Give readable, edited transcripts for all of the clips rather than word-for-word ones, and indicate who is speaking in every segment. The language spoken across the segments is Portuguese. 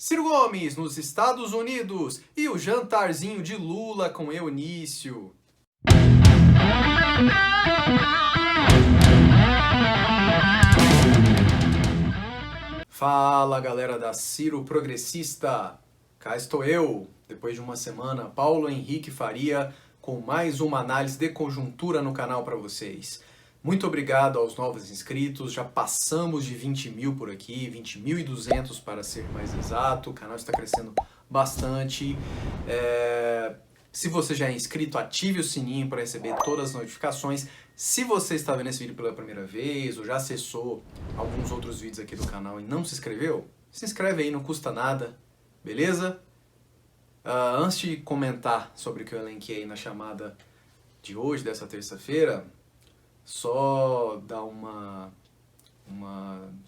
Speaker 1: Ciro Gomes nos Estados Unidos e o jantarzinho de Lula com Eunício. Fala, galera da Ciro Progressista. Cá estou eu, depois de uma semana, Paulo Henrique Faria, com mais uma análise de conjuntura no canal para vocês. Muito obrigado aos novos inscritos, já passamos de 20 mil por aqui, 20.200 para ser mais exato, o canal está crescendo bastante. Se você já é inscrito, ative o sininho para receber todas as notificações. Se você está vendo esse vídeo pela primeira vez ou já acessou alguns outros vídeos aqui do canal e não se inscreveu, se inscreve aí, não custa nada, beleza? Antes de comentar sobre o que eu elenquei na chamada de hoje, dessa terça-feira, só dar uma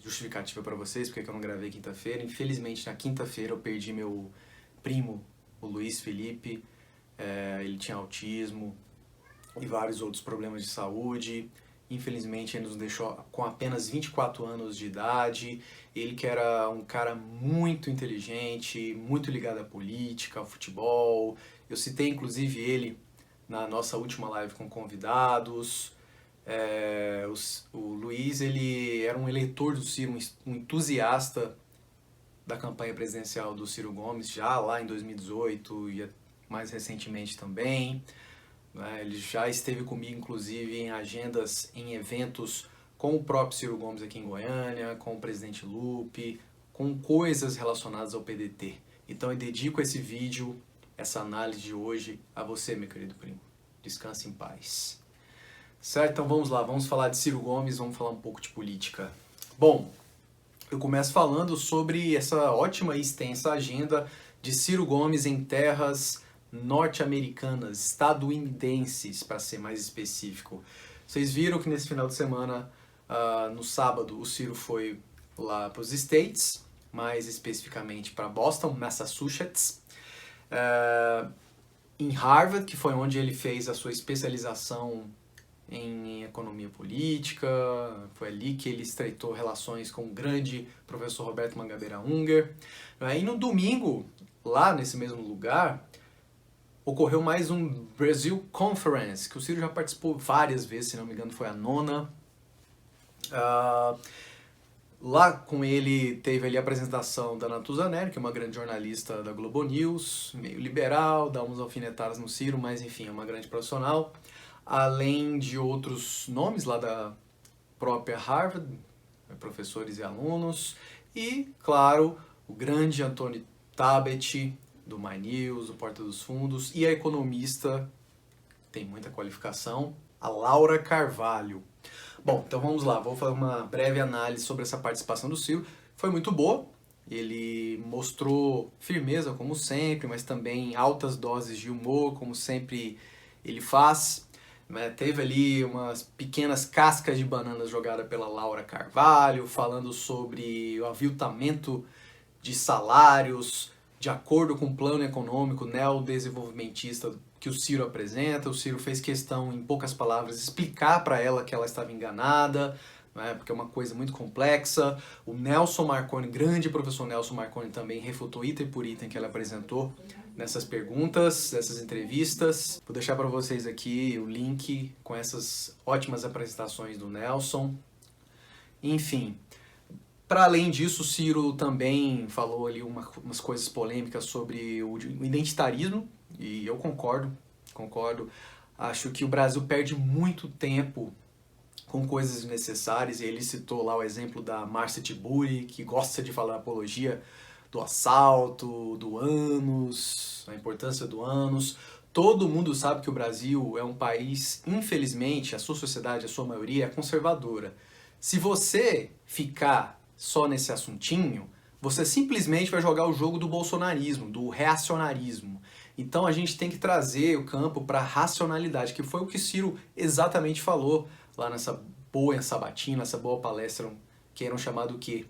Speaker 1: justificativa para vocês, porque eu não gravei quinta-feira. Infelizmente, na quinta-feira eu perdi meu primo, o Luiz Felipe. Ele tinha autismo e vários outros problemas de saúde. Infelizmente, ele nos deixou com apenas 24 anos de idade. Ele que era um cara muito inteligente, muito ligado à política, ao futebol. Eu citei, inclusive, ele na nossa última live com convidados. O Luiz, ele era um eleitor do Ciro, um entusiasta da campanha presidencial do Ciro Gomes, já lá em 2018 e mais recentemente também. Ele já esteve comigo, inclusive, em agendas, em eventos com o próprio Ciro Gomes aqui em Goiânia, com o presidente Lupe, com coisas relacionadas ao PDT. Então eu dedico esse vídeo, essa análise de hoje, a você, meu querido primo. Descanse em paz. Certo? Então vamos lá, vamos falar de Ciro Gomes, vamos falar um pouco de política. Bom, eu começo falando sobre essa ótima e extensa agenda de Ciro Gomes em terras norte-americanas, estadunidenses, para ser mais específico. Vocês viram que nesse final de semana, no sábado, o Ciro foi lá para os States, mais especificamente para Boston, Massachusetts, em Harvard, que foi onde ele fez a sua especialização em economia política. Foi ali que ele estreitou relações com o grande professor Roberto Mangabeira Unger. E no domingo, lá nesse mesmo lugar, ocorreu mais um Brazil Conference, que o Ciro já participou várias vezes, se não me engano foi a 9ª. Lá com ele teve ali a apresentação da Natuza Neri, que é uma grande jornalista da Globo News, meio liberal, dá umas alfinetadas no Ciro, mas enfim, é uma grande profissional. Além de outros nomes lá da própria Harvard, professores e alunos. E, claro, o grande Antônio Tabet, do My News, do Porta dos Fundos, e a economista, tem muita qualificação, a Laura Carvalho. Bom, então vamos lá, vou fazer uma breve análise sobre essa participação do Ciro. Foi muito boa, ele mostrou firmeza, como sempre, mas também altas doses de humor, como sempre ele faz. Teve ali umas pequenas cascas de bananas jogadas pela Laura Carvalho, falando sobre o aviltamento de salários, de acordo com o plano econômico neodesenvolvimentista que o Ciro apresenta. O Ciro fez questão, em poucas palavras, explicar para ela que ela estava enganada, porque é uma coisa muito complexa. O Nelson Marconi, grande professor Nelson Marconi, também refutou item por item que ela apresentou nessas perguntas, nessas entrevistas. Vou deixar para vocês aqui o link com essas ótimas apresentações do Nelson. Enfim, para além disso, o Ciro também falou ali umas coisas polêmicas sobre o identitarismo, e eu concordo. Acho que o Brasil perde muito tempo com coisas desnecessárias, e ele citou lá o exemplo da Márcia Tiburi, que gosta de falar apologia do assalto, do ânus, a importância do ânus. Todo mundo sabe que o Brasil é um país, infelizmente, a sua sociedade, a sua maioria, é conservadora. Se você ficar só nesse assuntinho, você simplesmente vai jogar o jogo do bolsonarismo, do reacionarismo. Então a gente tem que trazer o campo para a racionalidade, que foi o que Ciro exatamente falou lá nessa boa sabatina, essa boa palestra, que era chamado o quê?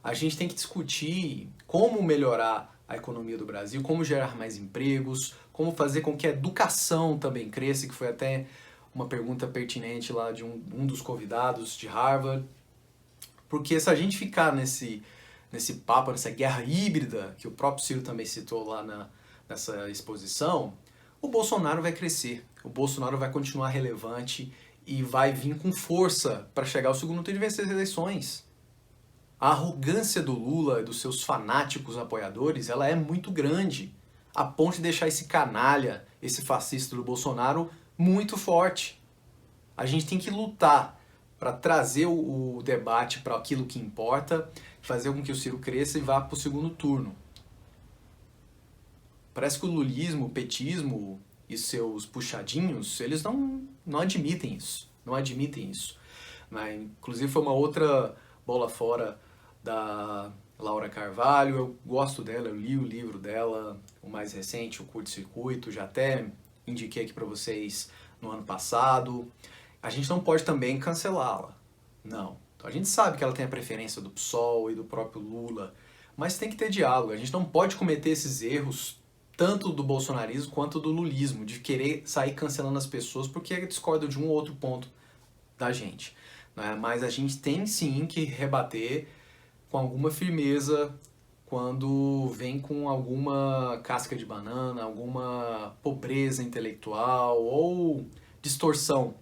Speaker 1: A gente tem que discutir como melhorar a economia do Brasil, como gerar mais empregos, como fazer com que a educação também cresça, que foi até uma pergunta pertinente lá de um dos convidados de Harvard. Porque se a gente ficar nesse papo, nessa guerra híbrida, que o próprio Ciro também citou lá nessa exposição, o Bolsonaro vai crescer, o Bolsonaro vai continuar relevante e vai vir com força para chegar ao segundo turno e vencer as eleições. A arrogância do Lula e dos seus fanáticos apoiadores, ela é muito grande, a ponto de deixar esse canalha, esse fascista do Bolsonaro, muito forte. A gente tem que lutar para trazer o debate para aquilo que importa, fazer com que o Ciro cresça e vá para o segundo turno. Parece que o lulismo, o petismo e seus puxadinhos, eles não admitem isso. Não admitem isso. Mas, inclusive foi uma outra bola fora da Laura Carvalho. Eu gosto dela, eu li o livro dela, o mais recente, o Curto Circuito, já até indiquei aqui para vocês no ano passado. A gente não pode também cancelá-la. Não. A gente sabe que ela tem a preferência do PSOL e do próprio Lula, mas tem que ter diálogo. A gente não pode cometer esses erros tanto do bolsonarismo quanto do lulismo, de querer sair cancelando as pessoas porque discordam de um ou outro ponto da gente. Né? Mas a gente tem sim que rebater com alguma firmeza quando vem com alguma casca de banana, alguma pobreza intelectual ou distorção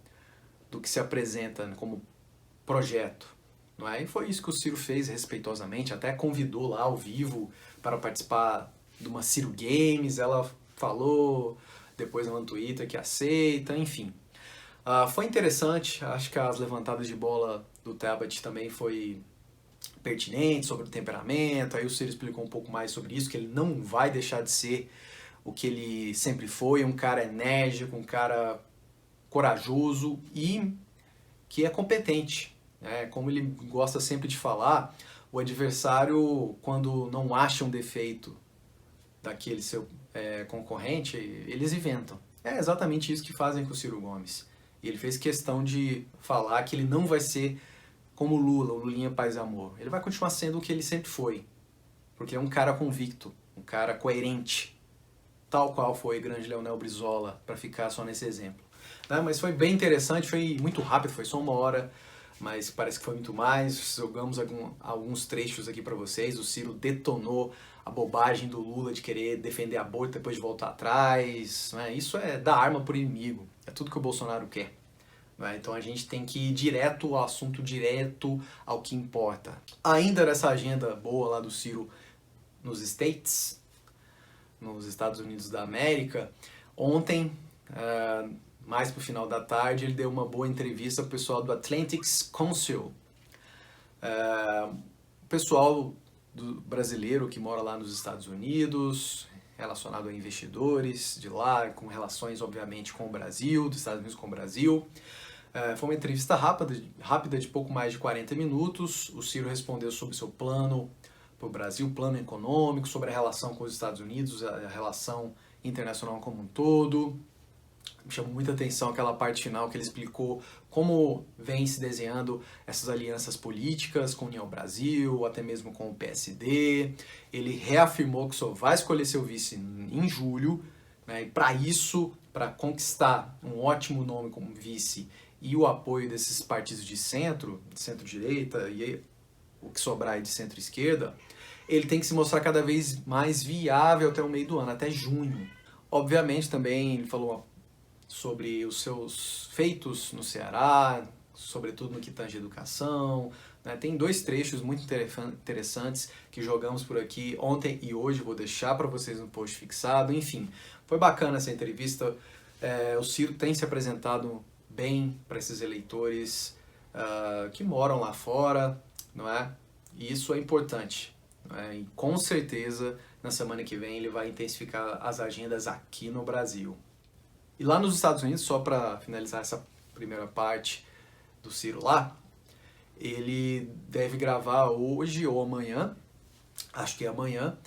Speaker 1: do que se apresenta como projeto. Não é? E foi isso que o Ciro fez respeitosamente, até convidou lá ao vivo para participar de uma Ciro Games, ela falou depois no Twitter que aceita, enfim. Foi interessante, acho que as levantadas de bola do Tebet também foi pertinente sobre o temperamento, aí o Ciro explicou um pouco mais sobre isso, que ele não vai deixar de ser o que ele sempre foi, um cara enérgico, um cara corajoso e que é competente. Como ele gosta sempre de falar, o adversário, quando não acha um defeito daquele seu concorrente, eles inventam. É exatamente isso que fazem com o Ciro Gomes. E ele fez questão de falar que ele não vai ser como o Lula, o Lulinha Paz e Amor. Ele vai continuar sendo o que ele sempre foi. Porque é um cara convicto, um cara coerente. Tal qual foi o grande Leonel Brizola, para ficar só nesse exemplo. Mas foi bem interessante, foi muito rápido, foi só 1 hora, mas parece que foi muito mais. Jogamos alguns trechos aqui para vocês. O Ciro detonou a bobagem do Lula de querer defender aborto depois de voltar atrás. Isso é dar arma pro inimigo, é tudo que o Bolsonaro quer. Então a gente tem que ir direto ao assunto, direto ao que importa. Ainda nessa agenda boa lá do Ciro nos States, nos Estados Unidos da América, ontem, mais pro final da tarde, ele deu uma boa entrevista ao pessoal do Atlantic Council. O pessoal brasileiro que mora lá nos Estados Unidos, relacionado a investidores de lá, com relações, obviamente, com o Brasil, dos Estados Unidos com o Brasil. Foi uma entrevista rápida de pouco mais de 40 minutos. O Ciro respondeu sobre o seu plano para o Brasil, plano econômico, sobre a relação com os Estados Unidos, a relação internacional como um todo. Me chamou muita atenção aquela parte final que ele explicou como vem se desenhando essas alianças políticas com a União Brasil, até mesmo com o PSD. Ele reafirmou que só vai escolher seu vice em julho, né? E para isso, para conquistar um ótimo nome como vice e o apoio desses partidos de centro-direita e o que sobrar é de centro-esquerda, ele tem que se mostrar cada vez mais viável até o meio do ano, até junho. Obviamente também ele falou sobre os seus feitos no Ceará, sobretudo no que tange educação. Tem 2 trechos muito interessantes que jogamos por aqui ontem e hoje, vou deixar para vocês no post fixado. Enfim, foi bacana essa entrevista. O Ciro tem se apresentado bem para esses eleitores que moram lá fora, não é? E isso é importante. Não é? E com certeza, na semana que vem, ele vai intensificar as agendas aqui no Brasil. E lá nos Estados Unidos, só para finalizar essa primeira parte do Ciro lá, ele deve gravar hoje ou amanhã, acho que é amanhã,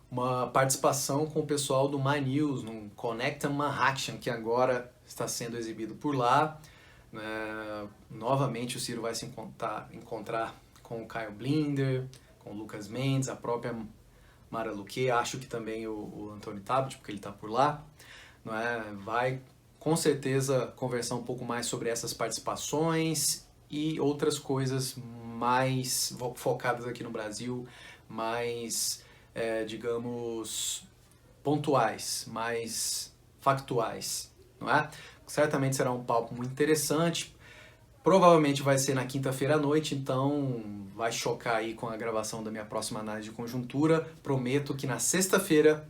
Speaker 1: uma participação com o pessoal do My News, no Connect Manhattan, que agora está sendo exibido por lá. Novamente o Ciro vai se encontrar com o Caio Blinder, com o Lucas Mendes, a própria Mara Luque, acho que também o Antônio Tabet, porque ele está por lá. Vai com certeza conversar um pouco mais sobre essas participações e outras coisas mais focadas aqui no Brasil, mais, digamos, pontuais, mais factuais, não é? Certamente será um papo muito interessante. Provavelmente vai ser na quinta-feira à noite, então vai chocar aí com a gravação da minha próxima análise de conjuntura. Prometo que na sexta-feira,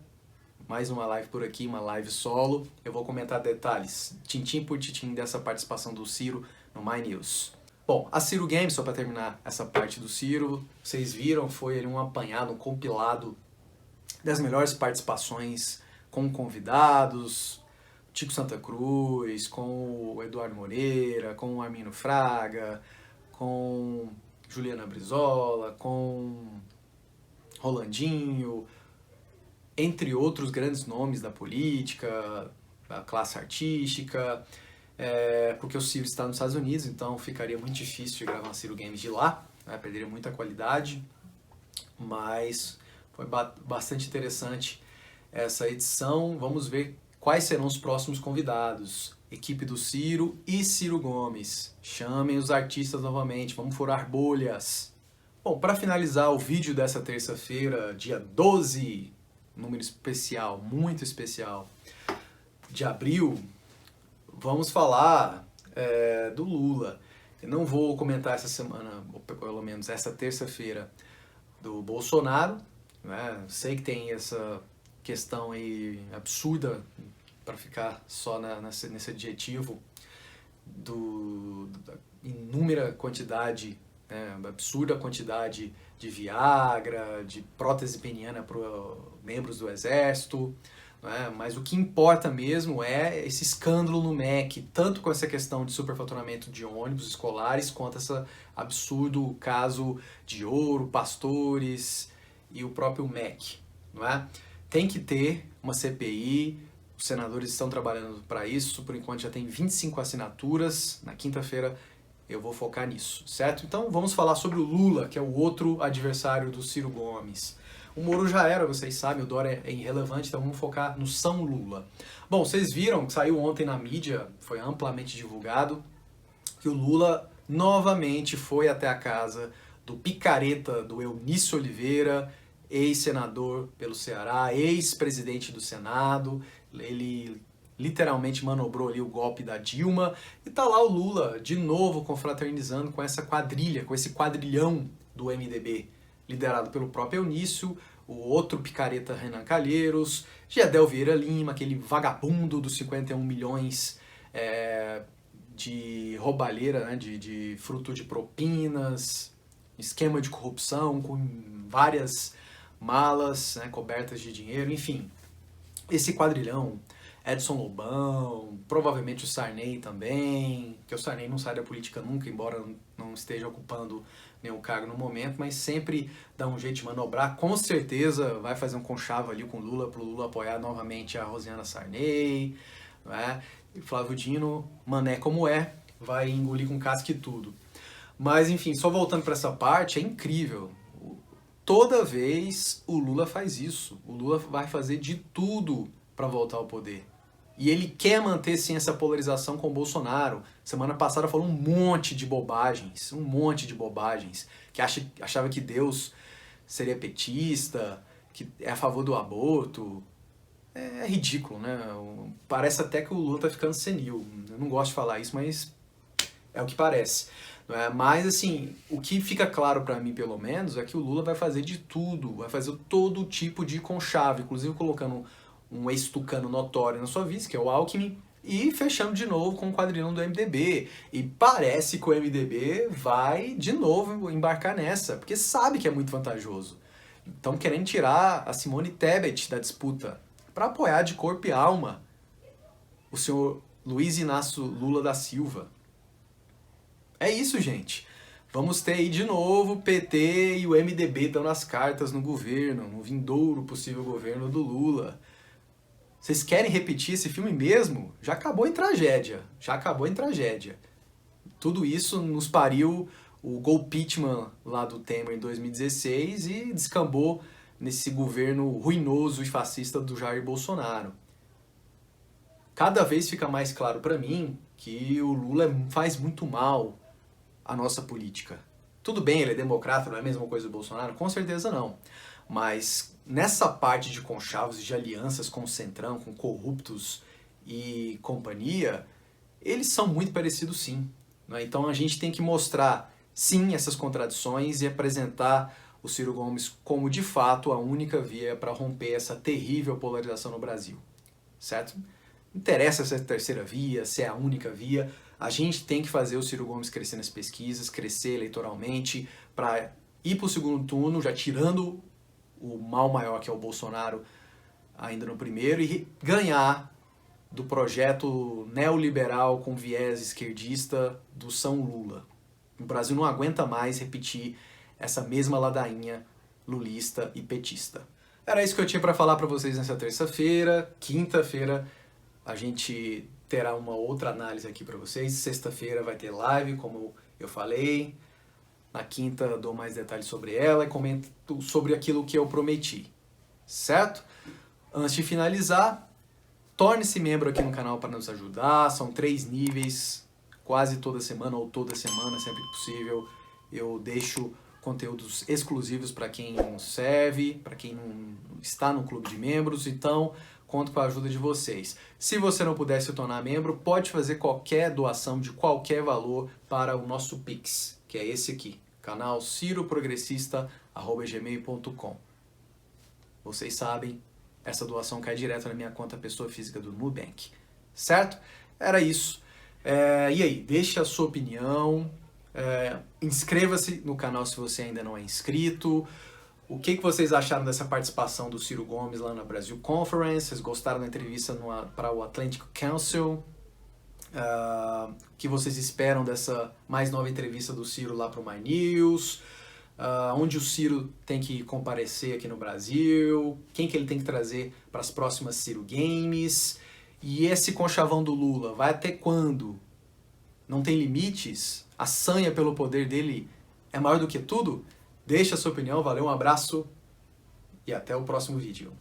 Speaker 1: mais uma live por aqui, uma live solo, eu vou comentar detalhes, tintim por tintim, dessa participação do Ciro no My News. Bom, a Ciro Games, só para terminar essa parte do Ciro, vocês viram, foi um apanhado, um compilado das melhores participações com convidados, Tico Santa Cruz, com o Eduardo Moreira, com o Armino Fraga, com Juliana Brizola, com Rolandinho, entre outros grandes nomes da política, da classe artística, porque o Ciro está nos Estados Unidos, então ficaria muito difícil de gravar um Ciro Games de lá, né? Perderia muita qualidade, mas foi bastante interessante essa edição. Vamos ver quais serão os próximos convidados. Equipe do Ciro e Ciro Gomes. Chamem os artistas novamente, vamos furar bolhas. Bom, para finalizar o vídeo dessa terça-feira, dia 12, número especial, muito especial, de abril, vamos falar do Lula. Eu não vou comentar essa semana, ou pelo menos essa terça-feira, do Bolsonaro, né? Sei que tem essa questão aí absurda, para ficar só nesse adjetivo, da inúmera quantidade, absurda quantidade de Viagra, de prótese peniana para membros do Exército, né? Mas o que importa mesmo é esse escândalo no MEC, tanto com essa questão de superfaturamento de ônibus escolares, quanto esse absurdo caso de Ouro, Pastores e o próprio MEC, não é? Tem que ter uma CPI, os senadores estão trabalhando para isso, por enquanto já tem 25 assinaturas, na quinta-feira eu vou focar nisso, certo? Então vamos falar sobre o Lula, que é o outro adversário do Ciro Gomes. O Moro já era, vocês sabem, o Dória é irrelevante, então vamos focar no São Lula. Bom, vocês viram que saiu ontem na mídia, foi amplamente divulgado, que o Lula novamente foi até a casa do picareta do Eunício Oliveira, ex-senador pelo Ceará, ex-presidente do Senado. Ele literalmente manobrou ali o golpe da Dilma, e tá lá o Lula de novo confraternizando com essa quadrilha, com esse quadrilhão do MDB, liderado pelo próprio Eunício, o outro picareta Renan Calheiros, Gedel Vieira Lima, aquele vagabundo dos 51 milhões de roubalheira, né, de fruto de propinas, esquema de corrupção com várias malas, né, cobertas de dinheiro, enfim. Esse quadrilhão, Edson Lobão, provavelmente o Sarney também, que o Sarney não sai da política nunca, embora não esteja ocupando nenhum cargo no momento, mas sempre dá um jeito de manobrar, com certeza vai fazer um conchavo ali com o Lula, para o Lula apoiar novamente a Rosiana Sarney, né? E Flávio Dino, mané como vai engolir com casca e tudo. Mas enfim, só voltando para essa parte, é incrível. Toda vez o Lula faz isso. O Lula vai fazer de tudo para voltar ao poder. E ele quer manter sim essa polarização com o Bolsonaro. Semana passada falou um monte de bobagens, que achava que Deus seria petista, que é a favor do aborto. É ridículo, né? Parece até que o Lula tá ficando senil. Eu não gosto de falar isso, mas é o que parece. Mas assim, o que fica claro para mim pelo menos é que o Lula vai fazer de tudo, vai fazer todo tipo de conchave, inclusive colocando um ex-tucano notório na sua vista, que é o Alckmin, e fechando de novo com o quadrilhão do MDB. E parece que o MDB vai de novo embarcar nessa, porque sabe que é muito vantajoso. Estão querendo tirar a Simone Tebet da disputa para apoiar de corpo e alma o senhor Luiz Inácio Lula da Silva. É isso, gente. Vamos ter aí de novo o PT e o MDB dando as cartas no governo, no vindouro possível governo do Lula. Vocês querem repetir esse filme mesmo? Já acabou em tragédia. Tudo isso nos pariu o golpeachment lá do Temer em 2016 e descambou nesse governo ruinoso e fascista do Jair Bolsonaro. Cada vez fica mais claro para mim que o Lula faz muito mal à nossa política. Tudo bem, ele é democrata, não é a mesma coisa do Bolsonaro? Com certeza não. Mas nessa parte de conchavos e de alianças com o Centrão, com corruptos e companhia, eles são muito parecidos sim. Né? Então a gente tem que mostrar sim essas contradições e apresentar o Ciro Gomes como de fato a única via para romper essa terrível polarização no Brasil. Certo? Não interessa se é a terceira via, se é a única via, a gente tem que fazer o Ciro Gomes crescer nas pesquisas, crescer eleitoralmente, para ir para o segundo turno, já tirando o mal maior que é o Bolsonaro ainda no primeiro, e ganhar do projeto neoliberal com viés esquerdista do São Lula. O Brasil não aguenta mais repetir essa mesma ladainha lulista e petista. Era isso que eu tinha para falar para vocês nessa terça-feira. Quinta-feira a gente terá uma outra análise aqui para vocês. Sexta-feira vai ter live, como eu falei. Na quinta dou mais detalhes sobre ela e comento sobre aquilo que eu prometi. Certo? Antes de finalizar, torne-se membro aqui no canal para nos ajudar. São 3 níveis, quase toda semana ou toda semana, sempre que possível. Eu deixo conteúdos exclusivos para quem não serve, para quem não está no clube de membros, então conto com a ajuda de vocês. Se você não puder se tornar membro, pode fazer qualquer doação de qualquer valor para o nosso Pix, que é esse aqui, canal ciroprogressista@gmail.com. Vocês sabem, essa doação cai direto na minha conta pessoa física do Nubank, certo? Era isso. E aí, deixe a sua opinião. Inscreva-se no canal se você ainda não é inscrito. O que vocês acharam dessa participação do Ciro Gomes lá na Brasil Conference? Vocês gostaram da entrevista para o Atlantic Council? O que vocês esperam dessa mais nova entrevista do Ciro lá para o My News? Onde o Ciro tem que comparecer aqui no Brasil? Quem que ele tem que trazer para as próximas Ciro Games? E esse conchavão do Lula, vai até quando? Não tem limites? A sanha pelo poder dele é maior do que tudo? Deixa a sua opinião, valeu, um abraço e até o próximo vídeo.